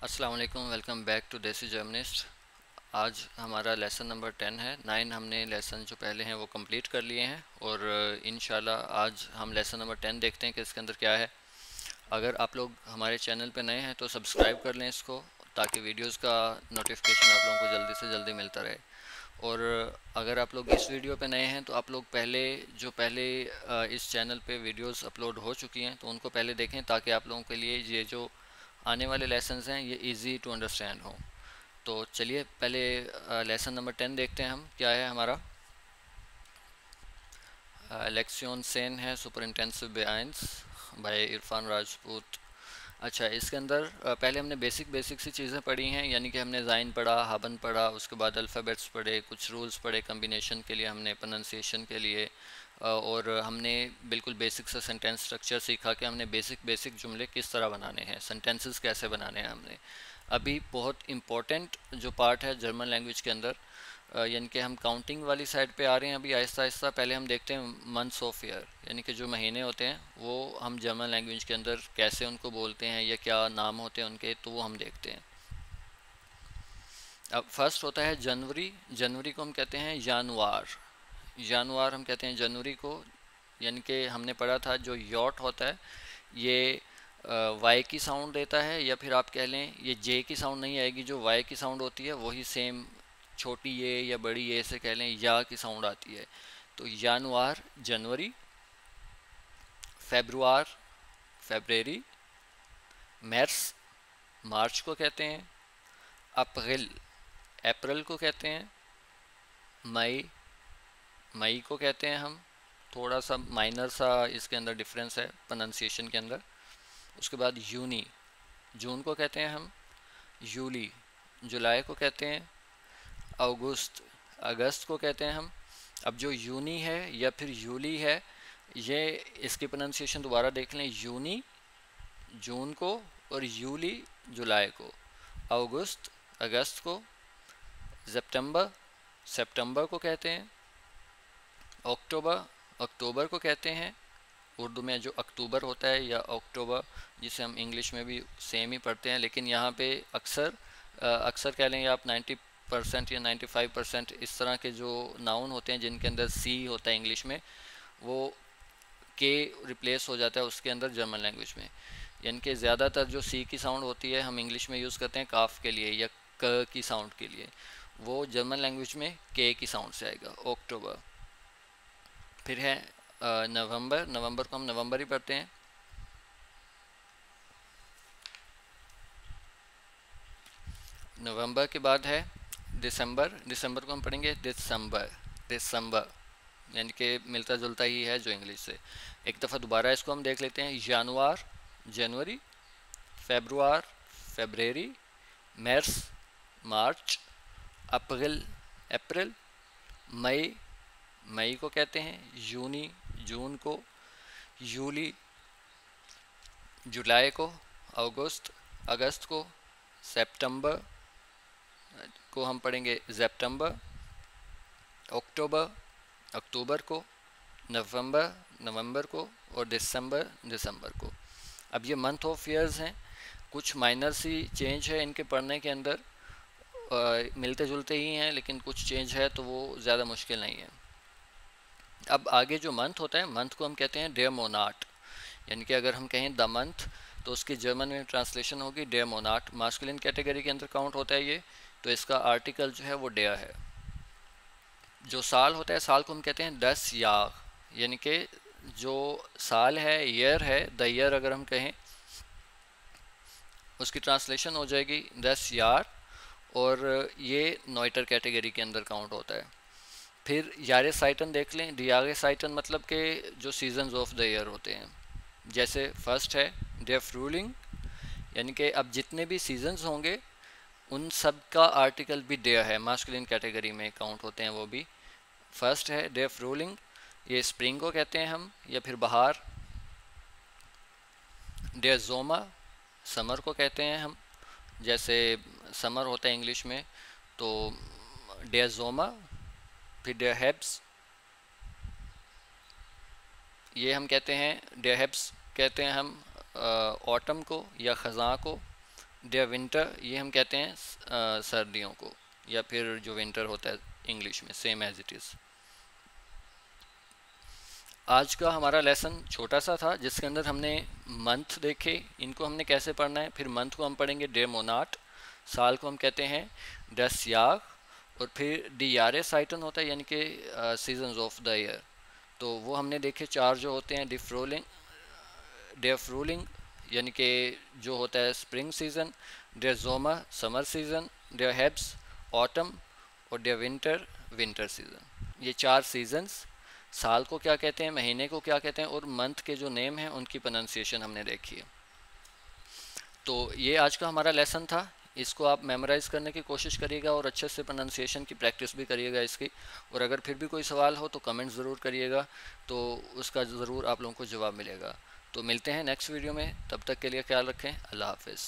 अस्सलाम वालेकुम, welcome back to देसी जर्मनिस्ट। आज हमारा लेसन नंबर 10 है। 9 हमने लेसन जो पहले हैं वो कंप्लीट कर लिए हैं और इंशाल्लाह आज हम लेसन नंबर 10 देखते हैं कि इसके अंदर क्या है। अगर आप लोग हमारे चैनल पे नए हैं तो सब्सक्राइब कर लें इसको, ताकि वीडियोस का नोटिफिकेशन आप लोगों को जल्दी से जल्दी मिलता रहे। और अगर आप लोग इस वीडियो पे नए हैं तो आप लोग पहले इस चैनल पे वीडियोस अपलोड हो चुकी हैं तो उनको पहले देखें, ताकि आप लोगों के लिए ये जो आने वाले लेसन्स हैं ये इजी टू अंडरस्टैंड हों। तो चलिए पहले लेसन नंबर 10 देखते हैं हम क्या है हमारा। लेक्सियन सेन है सुपर इंटेंसिव बेआइंस बाय इरफान राजपूत। अच्छा, इसके अंदर पहले हमने बेसिक सी चीज़ें पढ़ी हैं, यानी कि हमने ज़ाइन पढ़ा, हाबन पढ़ा, उसके बाद अल्फ़ाबेट्स पढ़े, कुछ रूल्स पढ़े कम्बिनेशन के लिए, हमने प्रोनंसिएशन के लिए, और हमने बिल्कुल बेसिक सा सेंटेंस स्ट्रक्चर सीखा कि हमने बेसिक जुमले किस तरह बनाने हैं, सेंटेंसेस कैसे बनाने हैं हमने। अभी बहुत इम्पोर्टेंट जो पार्ट है जर्मन लैंग्वेज के अंदर, यानी कि हम काउंटिंग वाली साइड पे आ रहे हैं अभी आहिस्ता आहिस्ता। पहले हम देखते हैं मंथ्स ऑफ ईयर, यानी कि जो महीने होते हैं वो हम जर्मन लैंग्वेज के अंदर कैसे उनको बोलते हैं या क्या नाम होते हैं उनके, तो वो हम देखते हैं। अब फर्स्ट होता है जनवरी। जनवरी को हम कहते हैं जानवार। जानवार हम कहते हैं जनवरी को, यानी कि हमने पढ़ा था जो यॉट होता है ये वाई की साउंड देता है, या फिर आप कह लें ये जे की साउंड नहीं आएगी, जो वाई की साउंड होती है वही सेम छोटी ये या बड़ी ये से कह लें या की साउंड आती है। तो जानवार जनवरी, फेब्रुआर फेब्रवरी, मैर्स मार्च को कहते हैं, अप्रैल अप्रैल को कहते हैं, मई मई को कहते हैं हम। थोड़ा सा माइनर सा इसके अंदर डिफरेंस है प्रोनाउंसिएशन के अंदर। उसके बाद यूनी जून को कहते हैं हम, यूली जुलाई को कहते हैं, अगस्त अगस्त को कहते हैं हम। अब जो यूनी है या फिर यूली है, ये इसकी प्रोनाउंसिएशन दोबारा देख लें, यूनी जून को और यूली जुलाई को, अगस्त अगस्त को, सितंबर सितंबर को कहते हैं, अक्टूबर अक्टूबर को कहते हैं। उर्दू में जो अक्टूबर होता है या अक्टूबर, जिसे हम इंग्लिश में भी सेम ही पढ़ते हैं, लेकिन यहाँ पे अक्सर कह लेंगे आप 90% या 95% इस तरह के जो नाउन होते हैं जिनके अंदर सी होता है इंग्लिश में, वो के रिप्लेस हो जाता है उसके अंदर जर्मन लैंग्वेज में। यानी कि ज़्यादातर जो सी की साउंड होती है हम इंग्लिश में यूज़ करते हैं काफ के लिए या क की साउंड के लिए, वो जर्मन लैंग्वेज में के की साउंड से आएगा, अक्टूबर। फिर है नवंबर। नवंबर को हम नवंबर ही पढ़ते हैं। नवंबर के बाद है दिसंबर। दिसंबर को हम पढ़ेंगे दिसंबर। दिसंबर यानी कि मिलता जुलता ही है जो इंग्लिश से। एक दफ़ा दोबारा इसको हम देख लेते हैं। जनवरी जनवरी, फेब्रुआर फेब्रवरी, मार्च मार्च, अप्रैल अप्रैल, मई मई को कहते हैं, जूनी जून को, यूली जुलाई को, अगस्त अगस्त को, सितंबर को हम पढ़ेंगे सितंबर, अक्टूबर अक्टूबर को, नवंबर नवंबर को, और दिसंबर दिसंबर को। अब ये मंथ ऑफ ईयर्स हैं, कुछ माइनर सी चेंज है इनके पढ़ने के अंदर, मिलते जुलते ही हैं लेकिन कुछ चेंज है तो वो ज़्यादा मुश्किल नहीं है। अब आगे जो मंथ होता है, मंथ को हम कहते हैं डेयर मोनाट, यानी कि अगर हम कहें द मंथ तो उसकी जर्मन में ट्रांसलेशन होगी डेयर मोनाट। मास्कुलिन कैटेगरी के अंदर काउंट होता है ये, तो इसका आर्टिकल जो है वो डेयर है। जो साल होता है, साल को हम कहते हैं 10 यार, यानी कि जो साल है ईयर है, द ईयर अगर हम कहें उसकी ट्रांसलेशन हो जाएगी 10 यार, और ये नॉइटर कैटेगरी के अंदर काउंट होता है। फिर यारे साइटन देख लें। यारे साइटन मतलब के जो सीजन्स ऑफ द ईयर होते हैं, जैसे फर्स्ट है डे फ्रूलिंग, यानी कि अब जितने भी सीजन्स होंगे उन सब का आर्टिकल भी डे है, मास्कुलिन कैटेगरी में काउंट होते हैं वो भी। फर्स्ट है डे फ्रूलिंग, ये स्प्रिंग को कहते हैं हम या फिर बहार। डे जोमा समर को कहते हैं हम, जैसे समर होता है इंग्लिश में तो डे जोमा। फिर डे हेब्स, ये हम कहते हैं डे हेब्स कहते हैं हम ऑटम को या ख़ज़ां को। डे विंटर ये हम कहते हैं सर्दियों को, या फिर जो विंटर होता है इंग्लिश में, सेम एज इट इज़। आज का हमारा लेसन छोटा सा था जिसके अंदर हमने मंथ देखे, इनको हमने कैसे पढ़ना है। फिर मंथ को हम पढ़ेंगे डे मोनाट, साल को हम कहते हैं दस याग, और फिर डी यारे साइटन होता है यानी कि सीजन्स ऑफ द ईयर। तो वो हमने देखे चार जो होते हैं, डिफ्रोलिंग, डे ऑफ रूलिंग यानी कि जो होता है स्प्रिंग सीज़न, डे जोमा समर सीज़न, डे हेब्स ऑटम, और डे विंटर विंटर सीज़न। ये चार सीजन्स, साल को क्या कहते हैं, महीने को क्या कहते हैं, और मंथ के जो नेम हैं उनकी प्रोनाउंसिएशन हमने देखी है। तो ये आज का हमारा लेसन था। इसको आप मेमोराइज़ करने की कोशिश करिएगा और अच्छे से प्रोनाउंसिएशन की प्रैक्टिस भी करिएगा इसकी। और अगर फिर भी कोई सवाल हो तो कमेंट ज़रूर करिएगा, तो उसका ज़रूर आप लोगों को जवाब मिलेगा। तो मिलते हैं नेक्स्ट वीडियो में, तब तक के लिए ख्याल रखें। अल्लाह हाफिज़।